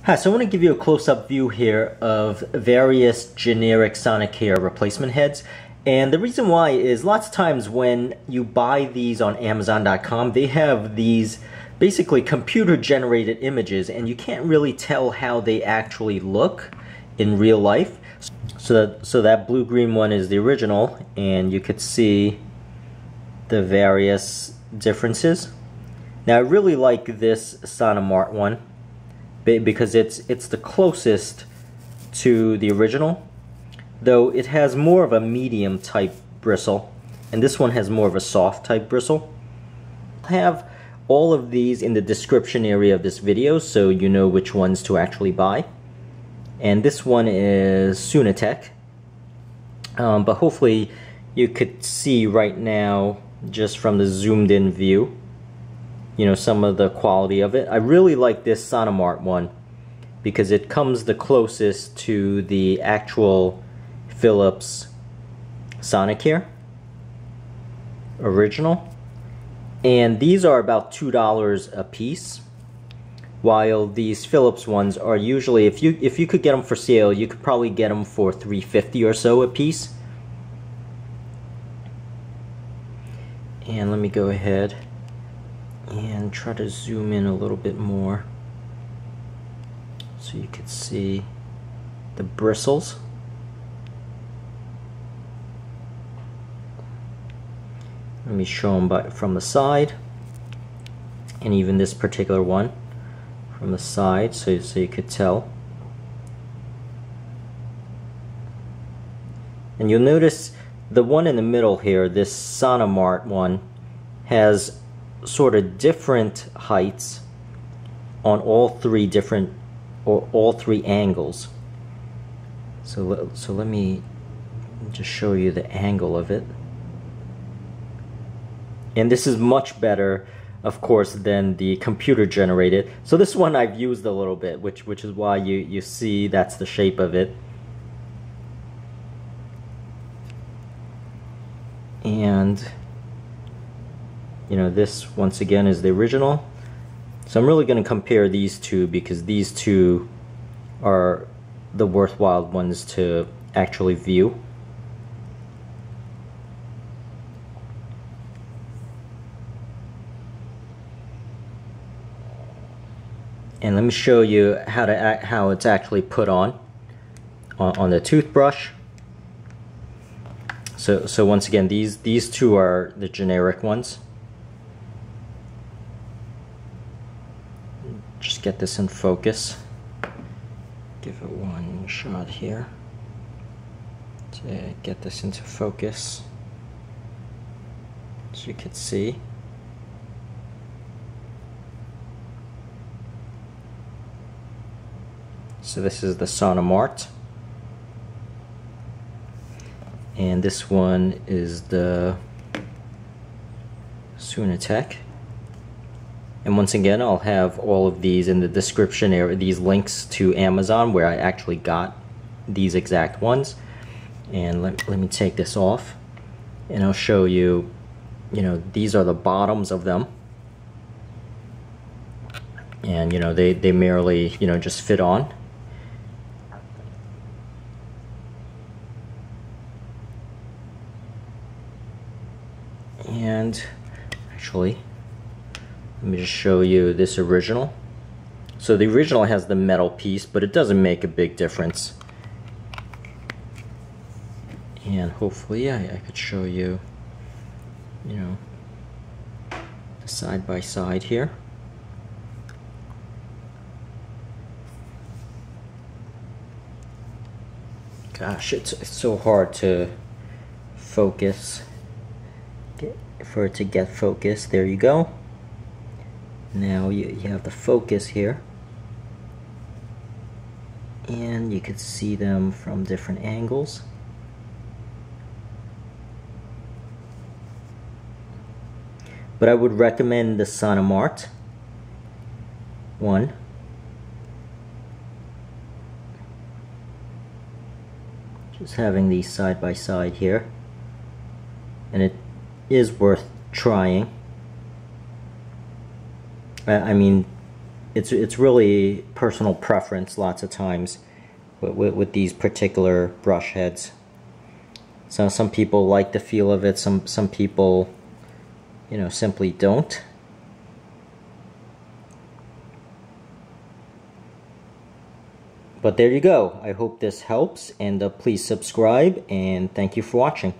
Hi, so I want to give you a close-up view here of various generic Sonicare replacement heads. And the reason why is lots of times when you buy these on Amazon.com, they have these basically computer-generated images and you can't really tell how they actually look in real life. So that blue-green one is the original, and you could see the various differences. Now I really like this Sonimart one, because it's the closest to the original, though it has more of a medium type bristle, and this one has more of a soft type bristle. I have all of these in the description area of this video so you know which ones to actually buy. And this one is Sonicare, but hopefully you could see right now just from the zoomed in view, you know, some of the quality of it. I really like this Sonimart one because it comes the closest to the actual Philips Sonicare original. And these are about $2 a piece, while these Philips ones are usually, if you could get them for sale, you could probably get them for $3.50 or so a piece. And let me go ahead and try to zoom in a little bit more so you can see the bristles. Let me show them from the side, and even this particular one from the side, so you could tell. And you'll notice the one in the middle here, this Sonimart one, has sort of different heights on all three different, or all three angles. So let me just show you the angle of it. And this is much better, of course, than the computer generated. So this one I've used a little bit, which is why you see that's the shape of it. And you know, this once again is the original. So I'm really going to compare these two because these two are the worthwhile ones to actually view. And let me show you how it's actually put on the toothbrush. So once again, these two are the generic ones. Just get this in focus. Give it one shot here to get this into focus so you can see. So this is the Sonimart, and this one is the Sonicare. And once again, I'll have all of these in the description area, these links to Amazon where I actually got these exact ones. And let me take this off, and I'll show you, you know, these are the bottoms of them. And you know, they merely, you know, just fit on. And actually, let me just show you this original. So the original has the metal piece, but it doesn't make a big difference. And hopefully, I could show you, you know, the side by side here. Gosh, it's so hard to focus. For it to get focused. There you go. Now you have the focus here, and you can see them from different angles. But I would recommend the Sonimart one. Just having these side by side here, and it is worth trying. I mean, it's really personal preference lots of times with these particular brush heads. So some people like the feel of it, some people, you know, simply don't. But there you go. I hope this helps, and please subscribe, and thank you for watching.